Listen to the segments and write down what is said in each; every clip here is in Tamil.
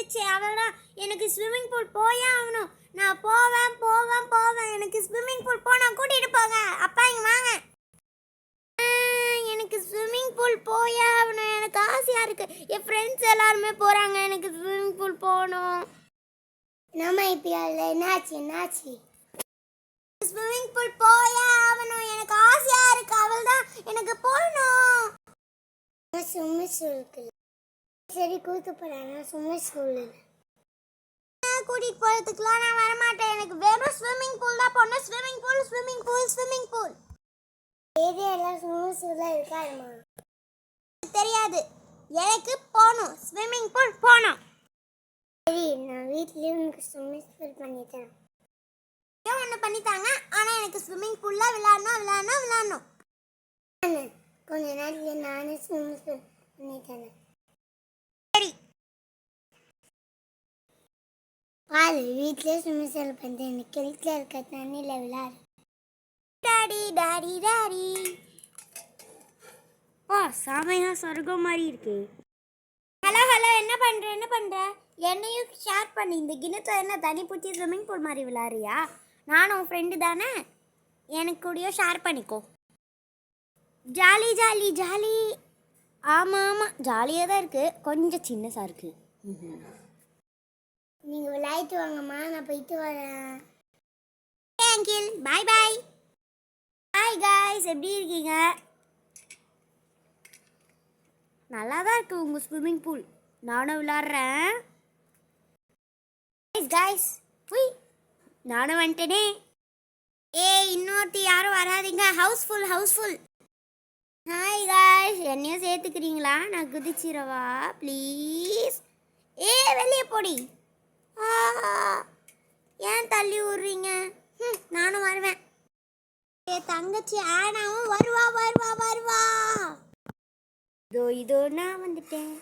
வந்துச்சு. அவள்தான் எனக்கு ஸ்விம்மிங் பூல் போயே ஆகணும். நான் போவேன் போவேன் போவேன். எனக்கு ஸ்விம்மிங் பூல் போனால் கூட்டிகிட்டு போங்க. அப்பா இங்கே வாங்க. எனக்கு ஸ்விம்மிங் பூல் போயே ஆகணும். எனக்கு ஆசையாக இருக்குது. என் ஃப்ரெண்ட்ஸ் எல்லாருமே போகிறாங்க. எனக்கு ஸ்விம்மிங் பூல் போகணும். நம்ம இப்போ என்னாச்சு ஸ்விம்மிங் பூல் போயே ஆகணும். எனக்கு ஆசையாக இருக்குது. அவள் தான் எனக்கு போகணும். சும்மா சொல்லுக்கு சரி கூத்து போறாங்க. சும்மா சொல்லு கூட்டிட்டு போறதுக்குலாம் நான் வரமாட்டேன். எனக்கு வெறும் ஸ்விம்மிங் பூல் தான் போகணும். Swimming pool swimming pool swimming pool. ஏரியாலாம் சும்மா சொல்ல இருக்காருமா தெரியாது. எனக்கு போகணும். ஸ்விம்மிங் பூல் போகணும். சரி நான் வீட்லயே உனக்கு ஸ்விம்மிங் பூல் பண்ணித்தரேன். ஒன்று பண்ணித்தாங்க. ஆனால் எனக்கு ஸ்விம்மிங் பூலில் விளையாடணும். கொஞ்ச நேரத்தில் நானே ஸ்விம்மிங் பூல் பண்ணித்தரேன். சரி பாரு வீட்லயே ஸ்விம்மிங் பூல் பண்ணிட்டேன். எனக்கு கிணத்துல இருக்க தண்ணியில் விளையாடு. Daddy daddy daddy. ஓ செமையா சொர்க்கம் மாதிரி இருக்கு. ஹலோ என்ன பண்ணுற என்னையும் ஷேர் பண்ணி. இந்த கிணத்துல என்ன தண்ணி பூச்சி ஸ்விம்மிங் பூல் மாதிரி விளையாடுறியா? நானும் உன் ஃப்ரெண்டு தானே. எனக்கு கூடயும் ஷேர் பண்ணிக்கோ. Jolly jolly jolly. ஆமாம் ஜாலியாக தான் இருக்குது. கொஞ்சம் சின்னதாக இருக்குது. நீங்கள் விளையாட்டு வாங்கம்மா, நான் போயிட்டு வரேன். அங்கிள் பாய் பாய். ஹாய் காய்ஸ், எப்படி இருக்கீங்க? நல்லா தான் இருக்குது உங்கள் ஸ்விம்மிங் பூல். நானும் விளாட்றேன். காய்ஸ் உய் நானும் வந்துட்டேனே. இன்னொருத்தி யாரும் வராதிங்க. ஹவுஸ்ஃபுல். ஹாய் காய்ஸ், என்னையும் சேர்த்துக்கிறீங்களா? நான் குதிச்சிரவா ப்ளீஸ்? வெளியே போடி. ஏன் தள்ளி விட்றீங்க? நானும் வருவேன். என் தங்கச்சி ஆனாவும் வருவா. இதோ நான் வந்துட்டேன்.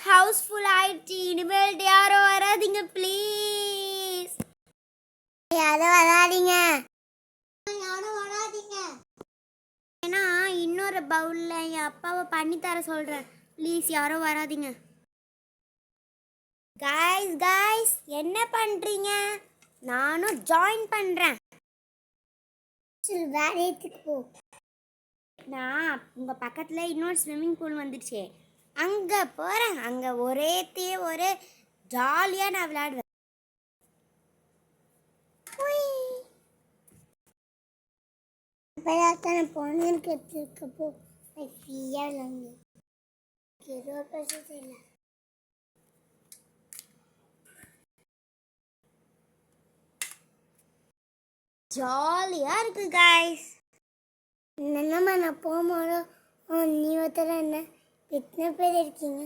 ஹவுஸ்ஃபுல் ஆயிடுச்சு. இனிமேல் யாரும் வராதிங்க ப்ளீஸ். யாரும் வராதிங்க. ஏன்னா இன்னொரு பவுலில் என் அப்பாவை பண்ணி தர சொல்கிறேன். ப்ளீஸ் யாரும் வராதிங்க. காய்ஸ் என்ன பண்ணுறீங்க? நானும் ஜாயின் பண்ணுறேன். வேலைக்கு போ. நான் உங்கள் பக்கத்தில் இன்னொரு ஸ்விம்மிங் பூல் வந்துடுச்சு. அங்கே போகிறேன். அங்கே ஒரே ஜாலியாக நான் விளையாடுவேன். இப்போதான் பொண்ணுக்கு எடுத்துருக்கப்போ ஃப்ரீயாக விளாங்க. இல்லை ஜாலியாக இருக்குது காய்ஸ். என்னம்மா நான் போகும்போது நீ ஒருத்தர என்ன எத்தனை பேர் இருக்கீங்க?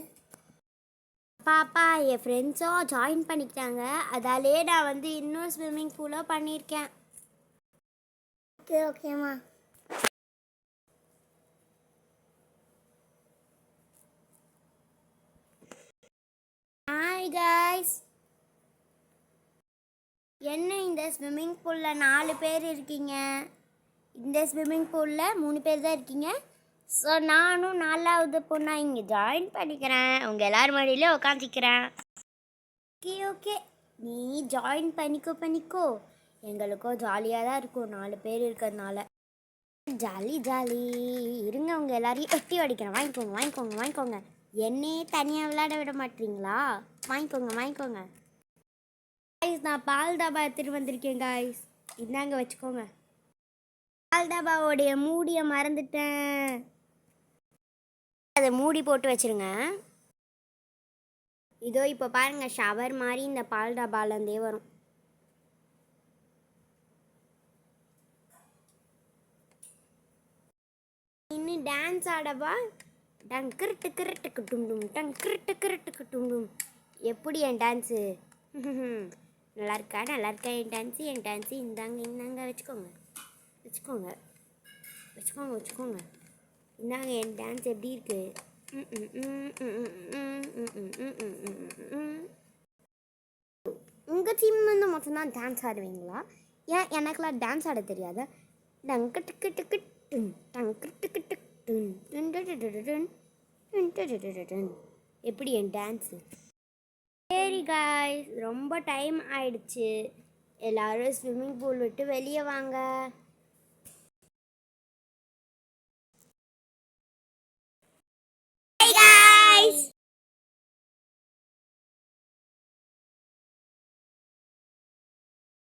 பாப்பா என் ஃப்ரெண்ட்ஸும் ஜாயின் பண்ணிக்கிட்டாங்க. அதாலே நான் வந்து இன்னொரு ஸ்விம்மிங் பூலாக பண்ணியிருக்கேன். ஓகேம்மா. Hi guys. என்ன இந்த ஸ்விம்மிங் பூலில் 4 பேர் இருக்கீங்க. இந்த ஸ்விம்மிங் பூலில் 3 பேர் தான் இருக்கீங்க. ஸோ நானும் 4வது பொண்ணா இங்கே ஜாயின் பண்ணிக்கிறேன். உங்கள் எல்லோரும் மடியிலே உட்காந்துக்கிறேன். ஓகே நீ ஜாயின் பண்ணிக்கோ. எங்களுக்கும் ஜாலியாக தான் இருக்கும் 4 பேர் இருக்கிறதுனால. ஜாலி இருங்க. உங்கள் எல்லாரையும் எட்டி அடிக்கிறேன். வாங்கிக்கோங்க. என்னையே தனியாக விளையாட விட மாட்டீங்களா? வாங்கிக்கோங்க. காய்ஸ் நான் பால் டாபா எடுத்துகிட்டு வந்திருக்கேன் காய்ஸ். இந்தாங்க வச்சுக்கோங்க. பால் டாபாவோடைய மூடியை மறந்துட்டேன். அதை மூடி போட்டு வச்சுருங்க. இதோ இப்போ பாருங்கள், ஷவர் மாதிரி இந்த பால் டாபாலேருந்தே வரும். இன்னும் டான்ஸ் ஆடவா? டங்கிருட்டுக்கு டும். எப்படி என் டான்ஸு? நல்லா இருக்கா என் டான்ஸு? இந்தாங்க வச்சுக்கோங்க. இந்தாங்க என் டான்ஸ் எப்படி இருக்கு? உங்கள் டீம் வந்து மட்டும்தான் டான்ஸ் ஆடுவீங்களா? ஏன் எனக்குலாம் டான்ஸ் ஆட தெரியாதா? டங்கு டிக்கு டிக்கு டும் டங்கு டிக்கு டிக் டும் டும் டும் டும் எப்படி என் டான்ஸு? சரி காய்ஸ், ரொம்ப டைம் ஆயிடுச்சு. எல்லாரும் ஸ்விம்மிங் பூல் விட்டு வெளியே வாங்க.